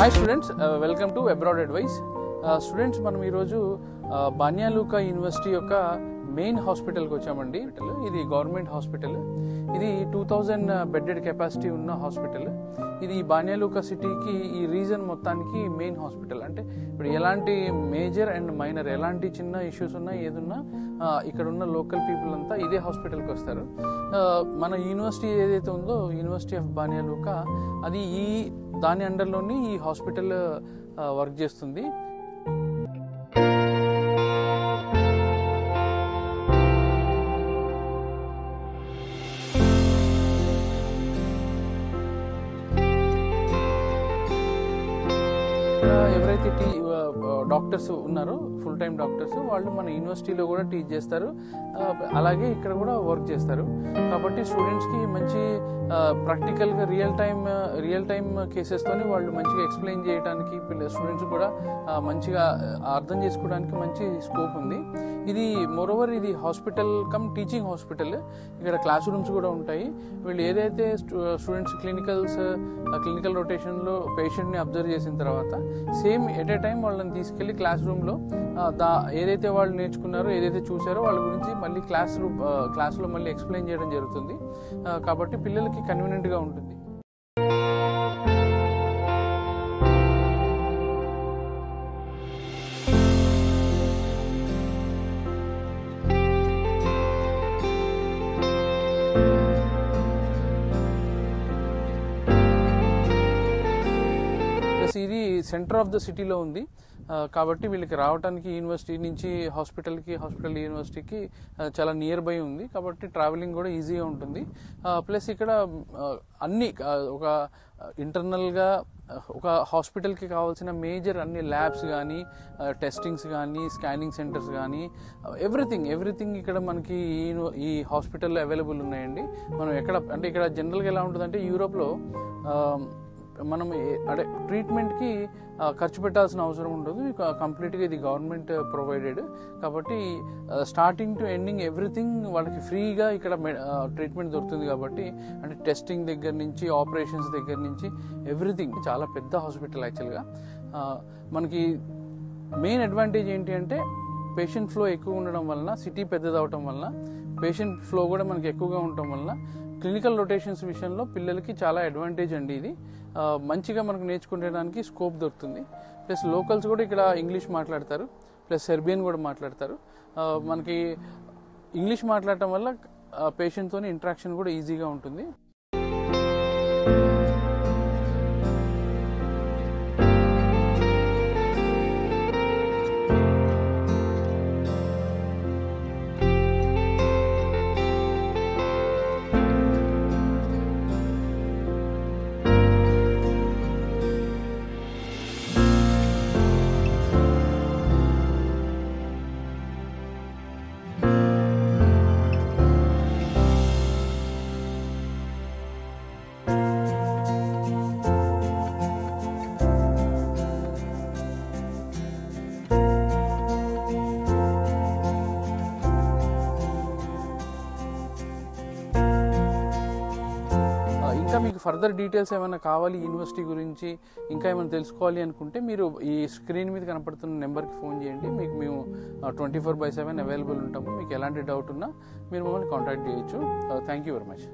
Hi students, welcome to Abroad Advice. Students, మనం ఈరోజు బాన్యా లూకా university యొక్క మెయిన్ హాస్పిటల్కి వచ్చామండి. ఇది గవర్నమెంట్ హాస్పిటల్. ఇది 2000 బెడ్డెడ్ కెపాసిటీ ఉన్న హాస్పిటల్. ఇది బాన్యా లూకా సిటీకి ఈ రీజన్ మొత్తానికి మెయిన్ హాస్పిటల్. అంటే ఇప్పుడు ఎలాంటి మేజర్ అండ్ మైనర్ ఎలాంటి చిన్న ఇష్యూస్ ఉన్నా ఏదున్నా ఇక్కడ ఉన్న లోకల్ పీపుల్ అంతా ఇదే హాస్పిటల్కి వస్తారు. మన యూనివర్సిటీ ఏదైతే ఉందో యూనివర్సిటీ ఆఫ్ బాన్యా లూకా అది దాని అండర్లోని ఈ హాస్పిటల్ వర్క్ చేస్తుంది. ఎవరైతే డాక్టర్స్ ఉన్నారో ఫుల్ టైం డాక్టర్స్ వాళ్ళు మన యూనివర్సిటీలో కూడా టీచ్ చేస్తారు, అలాగే ఇక్కడ కూడా వర్క్ చేస్తారు. కాబట్టి స్టూడెంట్స్కి మంచి ప్రాక్టికల్గా రియల్ టైమ్ కేసెస్తోని వాళ్ళు మంచిగా ఎక్స్ప్లెయిన్ చేయడానికి స్టూడెంట్స్ కూడా మంచిగా అర్థం చేసుకోవడానికి మంచి స్కోప్ ఉంది. ఇది మోరోవర్ ఇది హాస్పిటల్ కమ్ టీచింగ్ హాస్పిటల్. ఇక్కడ క్లాస్ రూమ్స్ కూడా ఉంటాయి. వీళ్ళు ఏదైతే స్టూడెంట్స్ క్లినికల్ రొటేషన్లో పేషెంట్ని అబ్జర్వ్ చేసిన తర్వాత సేమ్ ఎట్ ఏ టైం వాళ్ళని తీసుకెళ్లి క్లాస్ రూమ్లో ఏదైతే వాళ్ళు నేర్చుకున్నారో ఏదైతే చూసారో వాళ్ళ గురించి మళ్ళీ క్లాస్లో మళ్ళీ ఎక్స్ప్లెయిన్ చేయడం జరుగుతుంది. కాబట్టి పిల్లలకి కన్వీనియంట్గా ఉంటుంది. ఇది సెంటర్ ఆఫ్ ద సిటీలో ఉంది. కాబట్టి వీళ్ళకి రావడానికి యూనివర్సిటీ నుంచి హాస్పిటల్ యూనివర్సిటీకి చాలా నియర్ బై ఉంది. కాబట్టి ట్రావెలింగ్ కూడా ఈజీగా ఉంటుంది. ప్లస్ ఇక్కడ అన్ని ఒక ఇంటర్నల్గా ఒక హాస్పిటల్కి కావాల్సిన మేజర్ అన్ని ల్యాబ్స్ కానీ టెస్టింగ్స్ కానీ స్కానింగ్ సెంటర్స్ కానీ ఎవ్రీథింగ్ ఇక్కడ మనకి ఈ హాస్పిటల్లో అవైలబుల్ ఉన్నాయండి. మనం ఇక్కడ జనరల్గా ఎలా ఉంటుందంటే యూరోప్లో మనం ట్రీట్మెంట్కి ఖర్చు పెట్టాల్సిన అవసరం ఉండదు. కంప్లీట్గా ఇది గవర్నమెంట్ ప్రొవైడెడ్. కాబట్టి స్టార్టింగ్ టు ఎండింగ్ ఎవ్రీథింగ్ వాళ్ళకి ఫ్రీగా ఇక్కడ ట్రీట్మెంట్ దొరుకుతుంది. కాబట్టి అంటే టెస్టింగ్ దగ్గర నుంచి ఆపరేషన్స్ దగ్గర నుంచి ఎవ్రీథింగ్ చాలా పెద్ద హాస్పిటల్. యాక్చువల్గా మనకి మెయిన్ అడ్వాంటేజ్ ఏంటి అంటే పేషెంట్ ఫ్లో ఎక్కువ ఉండడం వలన, సిటీ పెద్దదవటం వలన పేషెంట్ ఫ్లో కూడా మనకి ఎక్కువగా ఉండటం వలన క్లినికల్ రొటేషన్స్ విషయంలో పిల్లలకి చాలా అడ్వాంటేజ్ అండి. ఇది మంచిగా మనకు నేర్చుకునేడానికి స్కోప్ దొరుకుతుంది. ప్లస్ లోకల్స్ కూడా ఇక్కడ ఇంగ్లీష్ మాట్లాడతారు, ప్లస్ సెర్బియన్ కూడా మాట్లాడతారు. మనకి ఇంగ్లీష్ మాట్లాడటం వల్ల పేషెంట్తో ఇంటరాక్షన్ కూడా ఈజీగా ఉంటుంది. ఇంకా మీకు ఫర్దర్ డీటెయిల్స్ ఏమైనా కావాలి యూనివర్సిటీ గురించి, ఇంకా ఏమైనా తెలుసుకోవాలి అనుకుంటే మీరు ఈ స్క్రీన్ మీద కనపడుతున్న నెంబర్కి ఫోన్ చేయండి. మీకు మేము 24/7 అవైలబుల్ ఉంటాము. మీకు ఎలాంటి డౌట్ ఉన్నా మీరు మమ్మల్ని కాంటాక్ట్ చేయొచ్చు. Thank you very much.